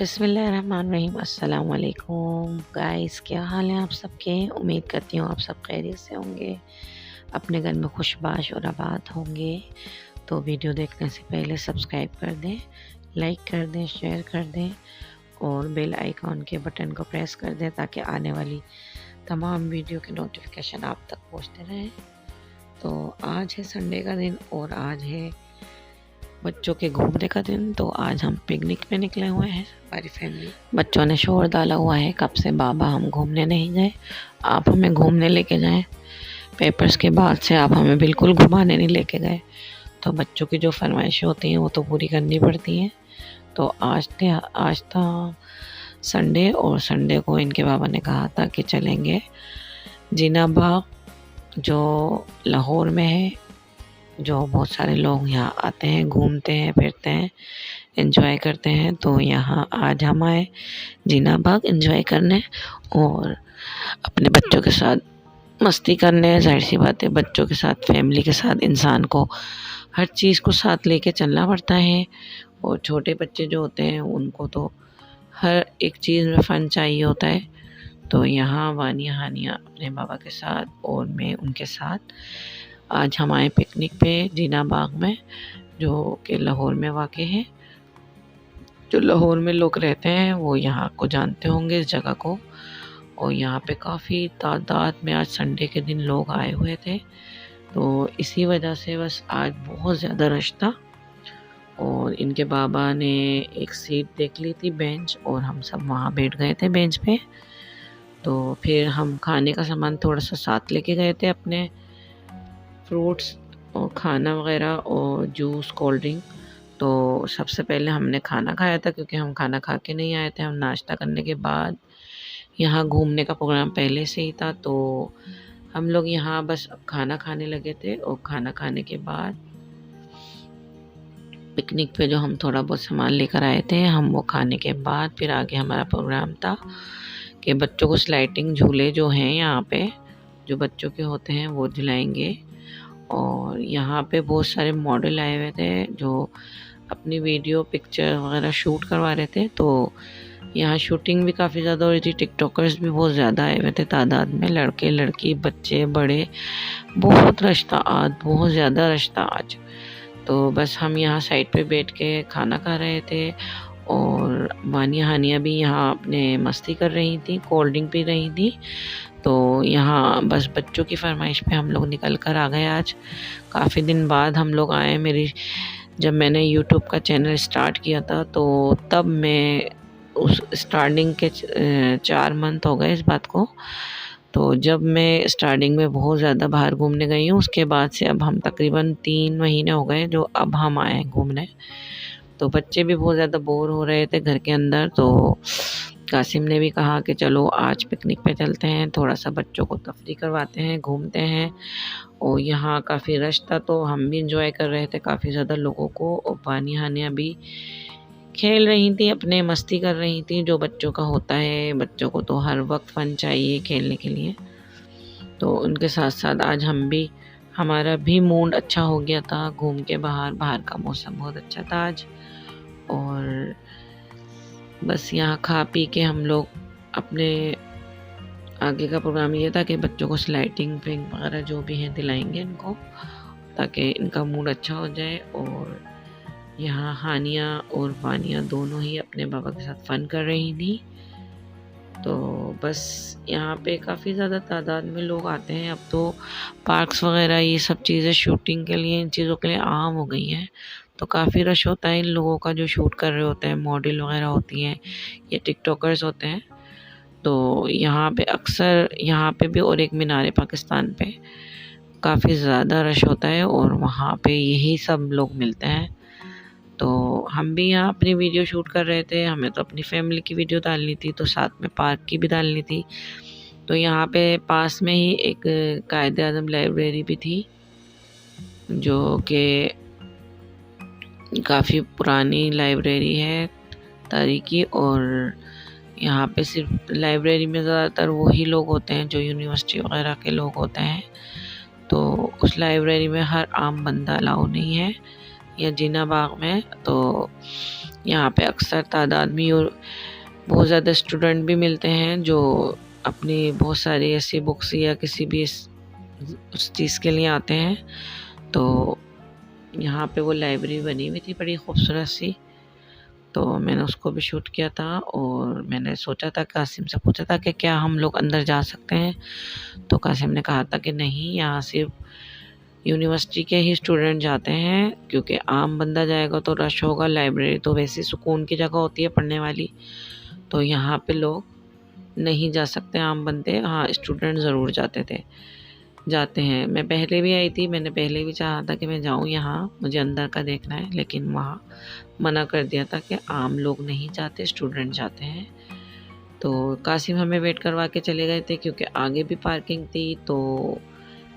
बिस्मिल्लाहिर्रहमानिर्रहीम। अस्सलाम वालेकुम गाइस, क्या हाल है आप सबके। उम्मीद करती हूँ आप सब खैरियत से होंगे, अपने घर में खुशबाश और आबाद होंगे। तो वीडियो देखने से पहले सब्सक्राइब कर दें, लाइक कर दें, शेयर कर दें और बेल आइकॉन के बटन को प्रेस कर दें ताकि आने वाली तमाम वीडियो के नोटिफिकेशन आप तक पहुँचते रहें। तो आज है संडे का दिन और आज है बच्चों के घूमने का दिन। तो आज हम पिकनिक पे निकले हुए हैं हमारी फैमिली। बच्चों ने शोर डाला हुआ है कब से, बाबा हम घूमने नहीं गए, आप हमें घूमने लेके जाएं। पेपर्स के बाद से आप हमें बिल्कुल घुमाने नहीं लेके गए। तो बच्चों की जो फरमाइशें होती हैं वो तो पूरी करनी पड़ती हैं। तो आज था संडे और संडे को इनके बाबा ने कहा था कि चलेंगे जीना बाग, जो लाहौर में है। जो बहुत सारे लोग यहाँ आते हैं, घूमते हैं, फिरते हैं, एंजॉय करते हैं। तो यहाँ आज हम आए जीना बाग एंजॉय करने और अपने बच्चों के साथ मस्ती करने। जाहिर सी बात है, बच्चों के साथ, फैमिली के साथ इंसान को हर चीज़ को साथ लेके चलना पड़ता है। और छोटे बच्चे जो होते हैं उनको तो हर एक चीज़ में फ़न चाहिए होता है। तो यहाँ वानिया हानिया अपने बाबा के साथ और मैं उनके साथ आज हम आए पिकनिक पे जीना बाग में, जो कि लाहौर में वाक़ है। जो लाहौर में लोग रहते हैं वो यहाँ को जानते होंगे, इस जगह को। और यहाँ पे काफ़ी तादाद में आज संडे के दिन लोग आए हुए थे। तो इसी वजह से बस आज बहुत ज़्यादा रश था। और इनके बाबा ने एक सीट देख ली थी, बेंच, और हम सब वहाँ बैठ गए थे बेंच पे। तो फिर हम खाने का सामान थोड़ा सा साथ लेके गए थे, अपने फ्रूट्स और खाना वगैरह और जूस, कोल्ड ड्रिंक। तो सबसे पहले हमने खाना खाया था क्योंकि हम खाना खा के नहीं आए थे। हम नाश्ता करने के बाद यहाँ घूमने का प्रोग्राम पहले से ही था, तो हम लोग यहाँ बस खाना खाने लगे थे। और खाना खाने के बाद पिकनिक पे जो हम थोड़ा बहुत सामान लेकर आए थे, हम वो खाने के बाद फिर आगे हमारा प्रोग्राम था कि बच्चों को स्लाइडिंग झूले जो हैं यहाँ पे, जो बच्चों के होते हैं वो झुलाएंगे। और यहाँ पे बहुत सारे मॉडल आए हुए थे जो अपनी वीडियो पिक्चर वगैरह शूट करवा रहे थे। तो यहाँ शूटिंग भी काफ़ी ज़्यादा हो रही थी, टिकटॉकर्स भी बहुत ज़्यादा आए हुए थे तादाद में, लड़के लड़की बच्चे बड़े, बहुत रश था आज, बहुत ज़्यादा रश था आज। तो बस हम यहाँ साइड पे बैठ के खाना खा रहे थे और वानिया हानिया भी यहाँ अपने मस्ती कर रही थी, कोल्ड ड्रिंक पी रही थी। तो यहाँ बस बच्चों की फरमाइश पे हम लोग निकल कर आ गए। आज काफ़ी दिन बाद हम लोग आए। जब मैंने यूट्यूब का चैनल स्टार्ट किया था तो तब मैं उस स्टार्टिंग के 4 मंथ हो गए इस बात को। तो जब मैं स्टार्टिंग में बहुत ज़्यादा बाहर घूमने गई हूँ, उसके बाद से अब हम तकरीबन 3 महीने हो गए जो अब हम आए हैं घूमने। तो बच्चे भी बहुत ज़्यादा बोर हो रहे थे घर के अंदर। तो कासिम ने भी कहा कि चलो आज पिकनिक पे चलते हैं, थोड़ा सा बच्चों को तफरी करवाते हैं, घूमते हैं। और यहाँ काफ़ी रश था तो हम भी इंजॉय कर रहे थे काफ़ी ज़्यादा लोगों को। और वानिया हानिया भी खेल रही थी, अपने मस्ती कर रही थी, जो बच्चों का होता है। बच्चों को तो हर वक्त फ़न चाहिए खेलने के लिए। तो उनके साथ साथ आज हमारा भी मूड अच्छा हो गया था घूम के। बाहर का मौसम बहुत अच्छा था आज। और बस यहाँ खा पी के हम लोग अपने आगे का प्रोग्राम ये था कि बच्चों को स्लाइडिंग पिंग वगैरह जो भी है दिलाएंगे इनको, ताकि इनका मूड अच्छा हो जाए। और यहाँ हानिया और वानिया दोनों ही अपने बाबा के साथ फ़न कर रही थी। तो बस यहाँ पे काफ़ी ज़्यादा तादाद में लोग आते हैं। अब तो पार्क्स वगैरह ये सब चीज़ें शूटिंग के लिए, इन चीज़ों के लिए आम हो गई हैं। तो काफ़ी रश होता है इन लोगों का जो शूट कर रहे होते हैं, मॉडल वगैरह होती हैं, ये टिकटॉकर्स होते हैं। तो यहाँ पे अक्सर, यहाँ पे भी और एक मीनार पाकिस्तान पे काफ़ी ज़्यादा रश होता है और वहाँ पे यही सब लोग मिलते हैं। तो हम भी यहाँ अपनी वीडियो शूट कर रहे थे। हमें तो अपनी फैमिली की वीडियो डालनी थी, तो साथ में पार्क की भी डालनी थी। तो यहाँ पे पास में ही एक कायद-ए-आज़म लाइब्रेरी भी थी, जो कि काफ़ी पुरानी लाइब्रेरी है तारीखी। और यहाँ पे सिर्फ लाइब्रेरी में ज़्यादातर वही लोग होते हैं जो यूनिवर्सिटी वगैरह के लोग होते हैं। तो उस लाइब्रेरी में हर आम बंदा अलाउ नहीं है, या जीना बाग में। तो यहाँ पे अक्सर तादाद में और बहुत ज़्यादा स्टूडेंट भी मिलते हैं जो अपनी बहुत सारी ऐसी बुक्स या किसी भी उस चीज़ के लिए आते हैं। तो यहाँ पे वो लाइब्रेरी बनी हुई थी बड़ी खूबसूरत सी, तो मैंने उसको भी शूट किया था। और मैंने सोचा था, कासिम से पूछा था कि क्या हम लोग अंदर जा सकते हैं, तो कासिम ने कहा था कि नहीं, यहाँ सिर्फ यूनिवर्सिटी के ही स्टूडेंट जाते हैं, क्योंकि आम बंदा जाएगा तो रश होगा। लाइब्रेरी तो वैसे सुकून की जगह होती है पढ़ने वाली, तो यहाँ पे लोग नहीं जा सकते आम बंदे। हाँ, स्टूडेंट ज़रूर जाते हैं। मैं पहले भी आई थी, मैंने पहले भी चाहा था कि मैं जाऊँ यहाँ, मुझे अंदर का देखना है, लेकिन वहाँ मना कर दिया था कि आम लोग नहीं जाते, स्टूडेंट जाते हैं। तो कासिम हमें वेट करवा के चले गए थे, क्योंकि आगे भी पार्किंग थी। तो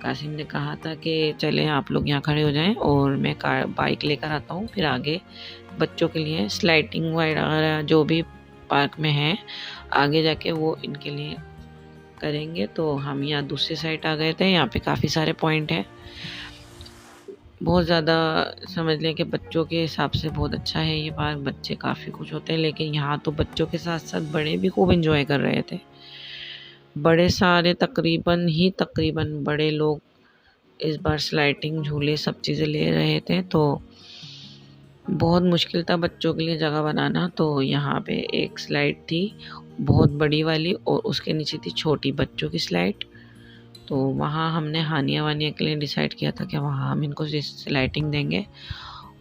कासिम ने कहा था कि चलें आप लोग यहाँ खड़े हो जाएं और मैं बाइक लेकर आता हूँ, फिर आगे बच्चों के लिए स्लाइडिंग वगैरह जो भी पार्क में है आगे जाके वो इनके लिए करेंगे। तो हम यहाँ दूसरी साइड आ गए थे। यहाँ पे काफ़ी सारे पॉइंट हैं, बहुत ज़्यादा समझ लें कि बच्चों के हिसाब से बहुत अच्छा है ये पार्क। बच्चे काफ़ी खुश होते हैं, लेकिन यहाँ तो बच्चों के साथ साथ बड़े भी खूब एंजॉय कर रहे थे। बड़े सारे तकरीबन बड़े लोग इस बार स्लाइडिंग झूले सब चीज़ें ले रहे थे। तो बहुत मुश्किल था बच्चों के लिए जगह बनाना। तो यहाँ पे एक स्लाइड थी बहुत बड़ी वाली, और उसके नीचे थी छोटी बच्चों की स्लाइड। तो वहाँ हमने हानिया वानिया के लिए डिसाइड किया था कि वहाँ हम इनको स्लाइडिंग देंगे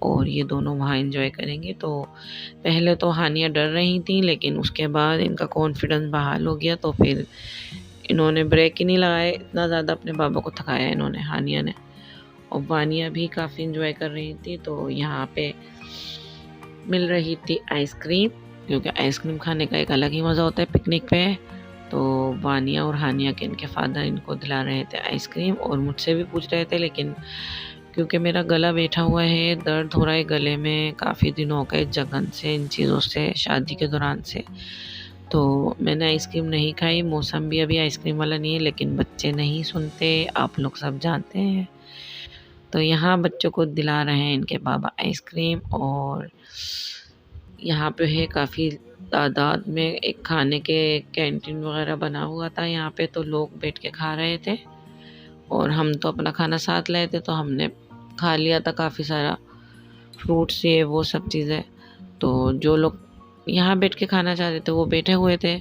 और ये दोनों वहाँ एंजॉय करेंगे। तो पहले तो हानिया डर रही थी, लेकिन उसके बाद इनका कॉन्फिडेंस बहाल हो गया। तो फिर इन्होंने ब्रेक ही नहीं लगाए, इतना ज़्यादा अपने बाबा को थकाया इन्होंने, हानिया ने। और वानिया भी काफ़ी एंजॉय कर रही थी। तो यहाँ पे मिल रही थी आइसक्रीम, क्योंकि आइसक्रीम खाने का एक अलग ही मज़ा होता है पिकनिक पे। तो वानिया और हानिया के इनके फादर इनको दिला रहे थे आइसक्रीम, और मुझसे भी पूछ रहे थे, लेकिन क्योंकि मेरा गला बैठा हुआ है, दर्द हो रहा है गले में काफ़ी दिन हो गए जगन से, इन चीज़ों से, शादी के दौरान से, तो मैंने आइसक्रीम नहीं खाई। मौसम भी अभी आइसक्रीम वाला नहीं है, लेकिन बच्चे नहीं सुनते, आप लोग सब जानते हैं। तो यहाँ बच्चों को दिला रहे हैं इनके बाबा आइसक्रीम। और यहाँ पे है काफ़ी तादाद में एक खाने के कैंटीन वगैरह बना हुआ था यहाँ पे, तो लोग बैठ के खा रहे थे। और हम तो अपना खाना साथ लाए थे, तो हमने खा लिया था काफ़ी सारा फ्रूट्स, ये वो सब चीज़ें। तो जो लोग यहाँ बैठ के खाना चाहते थे वो बैठे हुए थे।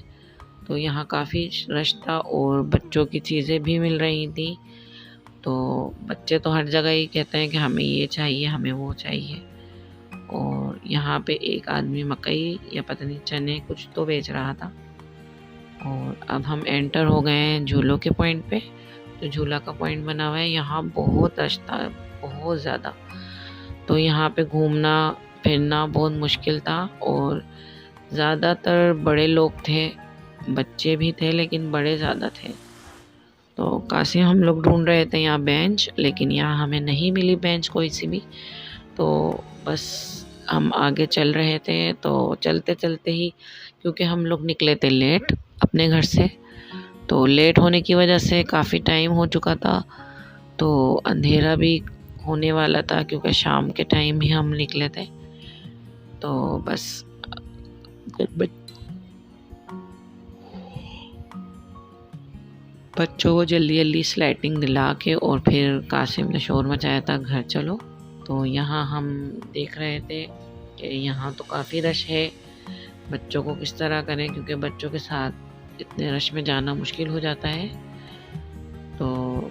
तो यहाँ काफ़ी रश था और बच्चों की चीज़ें भी मिल रही थी। तो बच्चे तो हर जगह ही कहते हैं कि हमें ये चाहिए, हमें वो चाहिए। और यहाँ पे एक आदमी मकई या पता नहीं चने कुछ तो बेच रहा था। और अब हम एंटर हो गए हैं झूलों के पॉइंट पे। जो झूला का पॉइंट बना हुआ है, यहाँ बहुत रश था, बहुत ज़्यादा। तो यहाँ पे घूमना फिरना बहुत मुश्किल था, और ज़्यादातर बड़े लोग थे, बच्चे भी थे लेकिन बड़े ज़्यादा थे। तो काशी हम लोग ढूंढ रहे थे यहाँ बेंच, लेकिन यहाँ हमें नहीं मिली बेंच कोई सी भी। तो बस हम आगे चल रहे थे। तो चलते चलते ही, क्योंकि हम लोग निकले थे लेट अपने घर से, तो लेट होने की वजह से काफ़ी टाइम हो चुका था। तो अंधेरा भी होने वाला था, क्योंकि शाम के टाइम ही हम निकले थे। तो बस बच्चों को जल्दी जल्दी स्लाइडिंग दिला के और फिर कासिम ने शोर मचाया था घर चलो। तो यहाँ हम देख रहे थे कि यहाँ तो काफ़ी रश है, बच्चों को किस तरह करें, क्योंकि बच्चों के साथ इतने रश में जाना मुश्किल हो जाता है। तो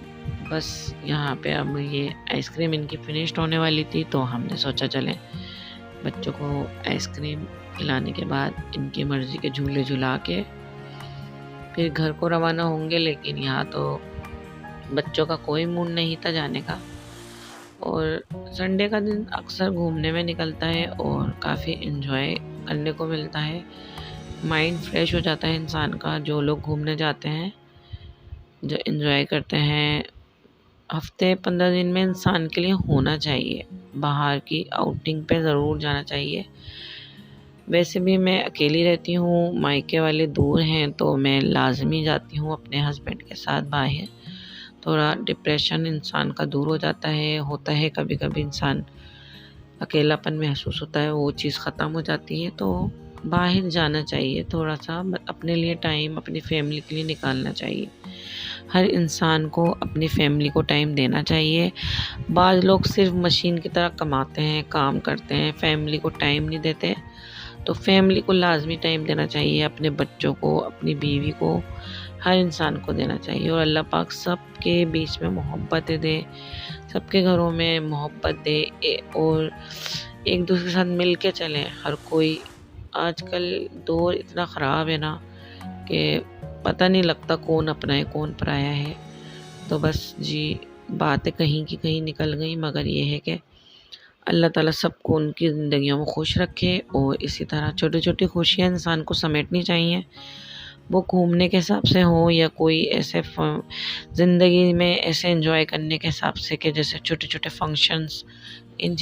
बस यहाँ पे अब ये आइसक्रीम इनकी फिनिश्ड होने वाली थी, तो हमने सोचा चलें बच्चों को आइसक्रीम खिलाने के बाद इनकी मर्ज़ी के झूले झुला के फिर घर को रवाना होंगे। लेकिन यहाँ तो बच्चों का कोई मूड नहीं था जाने का। और संडे का दिन अक्सर घूमने में निकलता है और काफ़ी इन्जॉय करने को मिलता है, माइंड फ्रेश हो जाता है इंसान का। जो लोग घूमने जाते हैं, जो इन्जॉय करते हैं, हफ्ते 15 दिन में इंसान के लिए होना चाहिए, बाहर की आउटिंग पे ज़रूर जाना चाहिए। वैसे भी मैं अकेली रहती हूँ, मायके वाले दूर हैं, तो मैं लाजमी जाती हूँ अपने हस्बैंड के साथ बाहर। थोड़ा डिप्रेशन इंसान का दूर हो जाता है, होता है कभी कभी इंसान अकेलापन महसूस होता है, वो चीज़ ख़त्म हो जाती है। तो बाहर जाना चाहिए, थोड़ा सा अपने लिए टाइम, अपनी फैमिली के लिए निकालना चाहिए। हर इंसान को अपनी फैमिली को टाइम देना चाहिए। बाज़ लोग सिर्फ मशीन की तरह कमाते हैं, काम करते हैं, फैमिली को टाइम नहीं देते। तो फैमिली को लाज़मी टाइम देना चाहिए, अपने बच्चों को, अपनी बीवी को, हर इंसान को देना चाहिए। और अल्लाह पाक सबके बीच में मोहब्बत दे, सबके घरों में मोहब्बत दे और एक दूसरे के साथ मिल के चलें हर कोई। आजकल दौर इतना ख़राब है ना कि पता नहीं लगता कौन अपना है कौन पराया है। तो बस जी, बातें कहीं की कहीं निकल गई, मगर ये है कि अल्लाह ताला सबको उनकी ज़िंदगियों में खुश रखे। और इसी तरह छोटी-छोटी खुशियाँ इंसान को समेटनी चाहिए, वो घूमने के हिसाब से हो या कोई ऐसे ज़िंदगी में ऐसे एंजॉय करने के हिसाब से कि जैसे छोटे-छोटे फंक्शंस, इन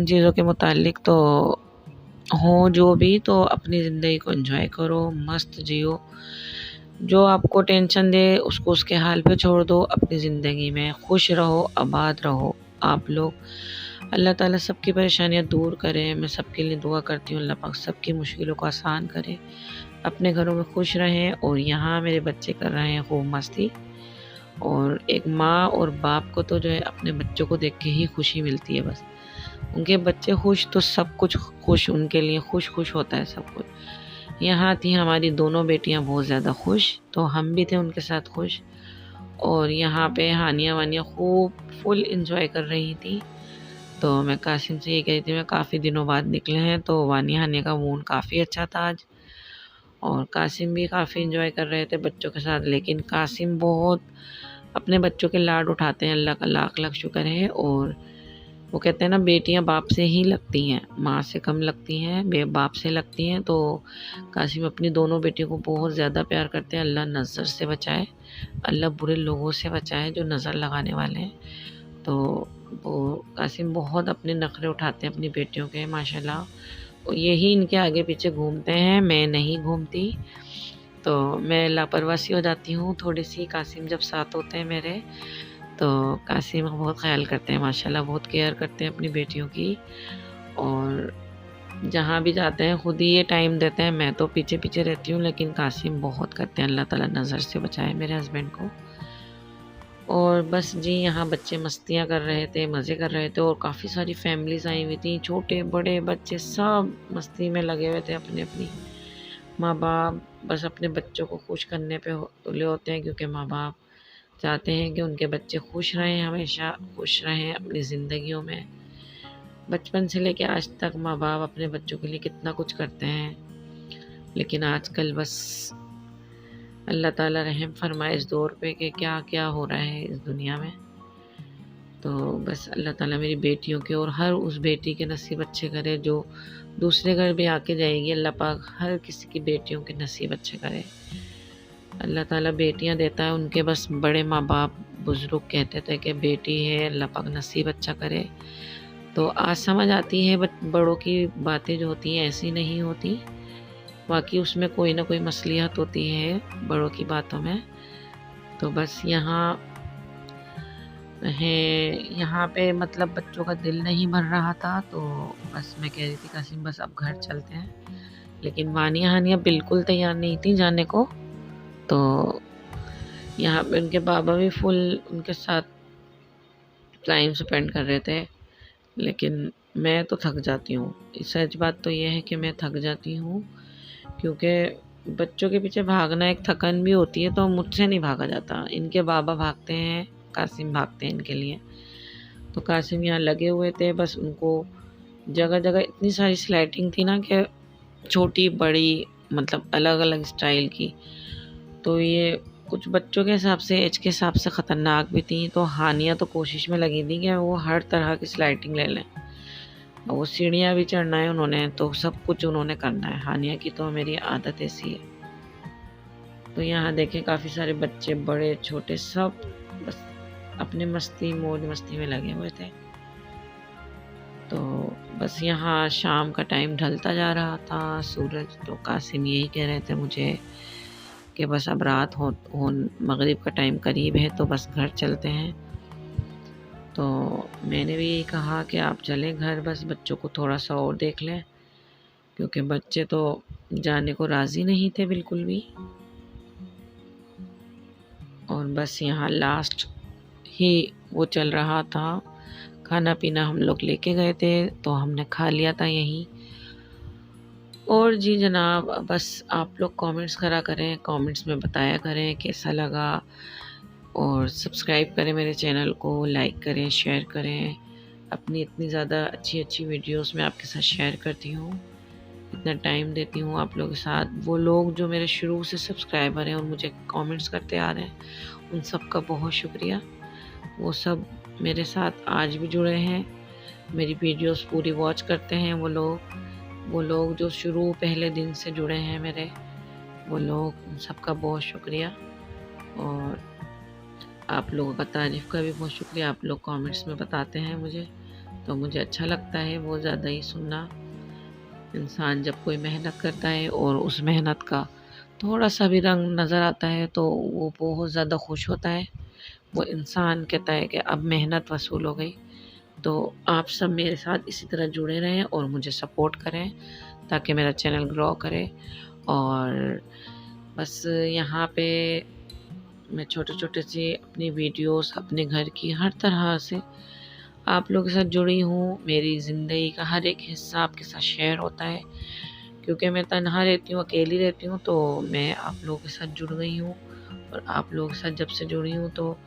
चीज़ों के मुतालिक तो हो जो भी। तो अपनी ज़िंदगी को एंजॉय करो, मस्त जियो। जो आपको टेंशन दे उसको उसके हाल पे छोड़ दो, अपनी ज़िंदगी में खुश रहो, आबाद रहो आप लोग। अल्लाह ताला सबकी परेशानियाँ दूर करे। मैं सबके लिए दुआ करती हूँ, अल्लाह पाक सबकी मुश्किलों को आसान करे, अपने घरों में खुश रहें। और यहाँ मेरे बच्चे कर रहे हैं खूब मस्ती। और एक माँ और बाप को तो जो है अपने बच्चों को देख के ही खुशी मिलती है। बस उनके बच्चे खुश तो सब कुछ खुश, उनके लिए खुश होता है सब कुछ। यहाँ थी हमारी दोनों बेटियाँ बहुत ज़्यादा खुश, तो हम भी थे उनके साथ खुश। और यहाँ पे हानिया वानिया खूब फुल एंजॉय कर रही थी। तो मैं कासिम से ये कह रही थी, मैं काफ़ी दिनों बाद निकले हैं, तो वानिया हानिया का मूड काफ़ी अच्छा था आज। और कासिम भी काफ़ी एंजॉय कर रहे थे बच्चों के साथ। लेकिन कासिम बहुत अपने बच्चों के लाड उठाते हैं, अल्लाह का लाख लाख शुक्र है। और वो कहते हैं ना, बेटियां बाप से ही लगती हैं, माँ से कम लगती हैं, बाप से लगती हैं। तो कासिम अपनी दोनों बेटियों को बहुत ज़्यादा प्यार करते हैं। अल्लाह नज़र से बचाए, अल्लाह बुरे लोगों से बचाए जो नज़र लगाने वाले हैं। तो वो कासिम बहुत अपने नखरे उठाते हैं अपनी बेटियों के, माशाल्लाह। और यही इनके आगे पीछे घूमते हैं, मैं नहीं घूमती। तो मैं लापरवाही हो जाती हूँ थोड़ी सी, कासिम जब साथ होते हैं मेरे। तो कासिम बहुत ख़याल करते हैं माशाल्लाह, बहुत केयर करते हैं अपनी बेटियों की। और जहाँ भी जाते हैं खुद ही ये टाइम देते हैं, मैं तो पीछे पीछे रहती हूँ, लेकिन कासिम बहुत करते हैं। अल्लाह ताला नज़र से बचाए मेरे हस्बैंड को। और बस जी, यहाँ बच्चे मस्तियाँ कर रहे थे, मज़े कर रहे थे। और काफ़ी सारी फैमिलीज़ आई हुई थी, छोटे बड़े बच्चे सब मस्ती में लगे हुए थे। अपनी अपनी माँ बाप बस अपने बच्चों को खुश करने पे तुले होते हैं, क्योंकि माँ बाप चाहते हैं कि उनके बच्चे खुश रहें, हमेशा खुश रहें अपनी ज़िंदगियों में। बचपन से लेके आज तक माँ बाप अपने बच्चों के लिए कितना कुछ करते हैं। लेकिन आजकल बस अल्लाह ताला रहम फरमाए इस दौर पे कि क्या क्या हो रहा है इस दुनिया में। तो बस अल्लाह ताला मेरी बेटियों के और हर उस बेटी के नसीब अच्छे करे जो दूसरे घर भी आके जाएगी। अल्लाह पाक हर किसी की बेटियों के नसीब अच्छे करे। अल्लाह ताला बेटियां देता है, उनके बस बड़े माँ बाप बुज़ुर्ग कहते थे कि बेटी है, अल्लाह पाक नसीब अच्छा करे। तो आज समझ आती है बड़ों की बातें जो होती हैं ऐसी नहीं होती, बाकी उसमें कोई ना कोई मसलियत होती है बड़ों की बातों में। तो बस यहाँ पे मतलब बच्चों का दिल नहीं भर रहा था। तो बस मैं कह रही थी कासिम बस अब घर चलते हैं, लेकिन वानिया हानिया बिल्कुल तैयार नहीं थी जाने को। तो यहाँ पे उनके बाबा भी फुल उनके साथ टाइम स्पेंड कर रहे थे। लेकिन मैं तो थक जाती हूँ, सच बात तो ये है कि मैं थक जाती हूँ, क्योंकि बच्चों के पीछे भागना एक थकन भी होती है। तो मुझसे नहीं भागा जाता, इनके बाबा भागते हैं, कासिम भागते हैं इनके लिए। तो कासिम यहाँ लगे हुए थे, बस उनको जगह जगह इतनी सारी स्लाइडिंग थी ना कि छोटी बड़ी मतलब अलग अलग स्टाइल की। तो ये कुछ बच्चों के हिसाब से, एज के हिसाब से ख़तरनाक भी थी। तो हानिया तो कोशिश में लगी थी कि वो हर तरह की स्लाइडिंग ले लें। वो सीढ़ियाँ भी चढ़ना है उन्होंने, तो सब कुछ उन्होंने करना है। हानिया की तो मेरी आदत ऐसी है। तो यहाँ देखें काफ़ी सारे बच्चे बड़े छोटे सब बस अपने मस्ती मौज मस्ती में लगे हुए थे। तो बस यहाँ शाम का टाइम ढलता जा रहा था, सूरज। तो कासिम यही कह रहे थे मुझे कि बस अब रात हो मगरिब का टाइम करीब है, तो बस घर चलते हैं। तो मैंने भी यही कहा कि आप चलें घर, बस बच्चों को थोड़ा सा और देख लें, क्योंकि बच्चे तो जाने को राज़ी नहीं थे बिल्कुल भी। और बस यहाँ लास्ट ही वो चल रहा था, खाना पीना हम लोग लेके गए थे तो हमने खा लिया था यहीं। और जी जनाब, बस आप लोग कमेंट्स करा करें, कमेंट्स में बताया करें कैसा लगा, और सब्सक्राइब करें मेरे चैनल को, लाइक करें, शेयर करें। अपनी इतनी ज़्यादा अच्छी अच्छी वीडियोस मैं आपके साथ शेयर करती हूँ, इतना टाइम देती हूँ आप लोगों के साथ। वो लोग जो मेरे शुरू से सब्सक्राइबर हैं और मुझे कमेंट्स करते आ रहे हैं, उन सब का बहुत शुक्रिया। वो सब मेरे साथ आज भी जुड़े हैं, मेरी वीडियोस पूरी वॉच करते हैं। वो लोग जो शुरू पहले दिन से जुड़े हैं मेरे, वो लोग, उन सब का बहुत शुक्रिया। और आप लोगों का तारीफ़ का भी बहुत शुक्रिया। आप लोग कमेंट्स में बताते हैं मुझे, तो मुझे अच्छा लगता है बहुत ज़्यादा ही सुनना। इंसान जब कोई मेहनत करता है और उस मेहनत का थोड़ा सा भी रंग नज़र आता है तो वो बहुत ज़्यादा खुश होता है। वो इंसान कहता है कि अब मेहनत वसूल हो गई। तो आप सब मेरे साथ इसी तरह जुड़े रहें और मुझे सपोर्ट करें ताकि मेरा चैनल ग्रो करे। और बस यहाँ पे मैं छोटे-छोटे से अपनी वीडियोस, अपने घर की हर तरह से आप लोगों के साथ जुड़ी हूँ। मेरी ज़िंदगी का हर एक हिस्सा आपके साथ शेयर होता है, क्योंकि मैं तन्हा रहती हूँ, अकेली रहती हूँ, तो मैं आप लोगों के साथ जुड़ गई हूँ। और आप लोगों के साथ जब से जुड़ी हूँ तो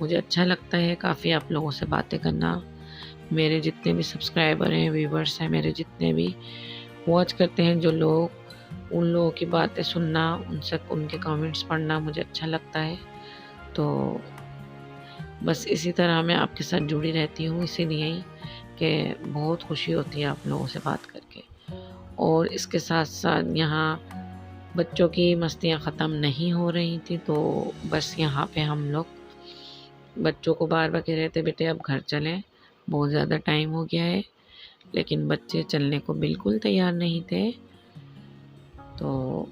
मुझे अच्छा लगता है काफ़ी आप लोगों से बातें करना। मेरे जितने भी सब्सक्राइबर हैं, व्यूवर्स हैं, मेरे जितने भी वॉच करते हैं जो लोग, उन लोगों की बातें सुनना, उनसे उनके कमेंट्स पढ़ना मुझे अच्छा लगता है। तो बस इसी तरह मैं आपके साथ जुड़ी रहती हूँ, इसीलिए ही कि बहुत खुशी होती है आप लोगों से बात करके। और इसके साथ-साथ यहाँ बच्चों की मस्तियाँ ख़त्म नहीं हो रही थी, तो बस यहाँ पे हम लोग बच्चों को बार-बार कह रहे थे, बेटे अब घर चलें, बहुत ज़्यादा टाइम हो गया है। लेकिन बच्चे चलने को बिल्कुल तैयार नहीं थे। तो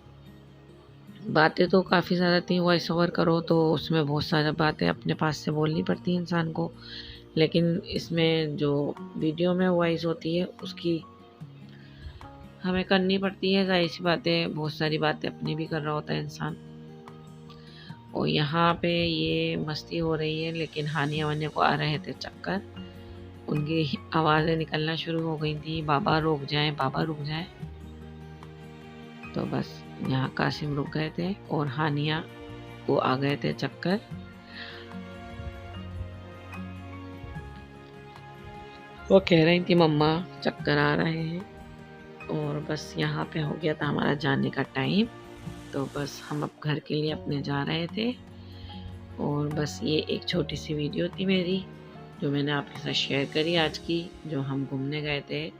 बातें तो काफ़ी ज़्यादा थी, वॉइस ओवर करो तो उसमें बहुत सारी बातें अपने पास से बोलनी पड़ती हैं इंसान को। लेकिन इसमें जो वीडियो में वॉइस होती है उसकी हमें करनी पड़ती है, ज़ाहिर-सी बात है, बहुत सारी बातें अपनी भी कर रहा होता है इंसान। और यहाँ पे ये मस्ती हो रही है, लेकिन हानिया-वानिया को आ रहे थे चक्कर। उनकी आवाज़ें निकलना शुरू हो गई थी, बाबा रुक जाएँ, बाबा रुक जाएँ। तो बस यहाँ कासिम रुक गए थे और हानिया को आ गए थे चक्कर। वो कह रही थी मम्मा चक्कर आ रहे हैं। और बस यहाँ पे हो गया था हमारा जाने का टाइम। तो बस हम अब घर के लिए अपने जा रहे थे। और बस ये एक छोटी सी वीडियो थी मेरी, जो मैंने आपके साथ शेयर करी आज की, जो हम घूमने गए थे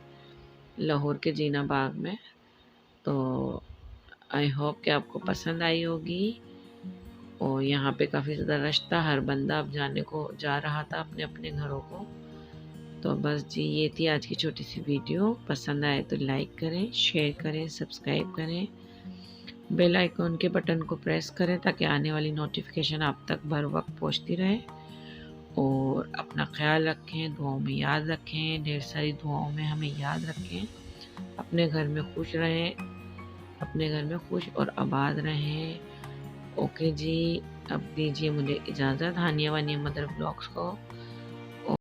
लाहौर के जीना बाग में। तो आई होप कि आपको पसंद आई होगी। और यहाँ पे काफ़ी ज़्यादा रश था, हर बंदा अब जाने को जा रहा था अपने अपने घरों को। तो बस जी ये थी आज की छोटी सी वीडियो। पसंद आए तो लाइक करें, शेयर करें, सब्सक्राइब करें, बेल आइकॉन के बटन को प्रेस करें ताकि आने वाली नोटिफिकेशन आप तक बर वक्त पहुँचती रहे। और अपना ख्याल रखें, दुआओं में याद रखें, ढेर सारी दुआओं में हमें याद रखें। अपने घर में खुश रहें, अपने घर में खुश और आबाद रहें। ओके जी, अब दीजिए मुझे इजाज़त हानिया वानिया मदर ब्लॉग्स को।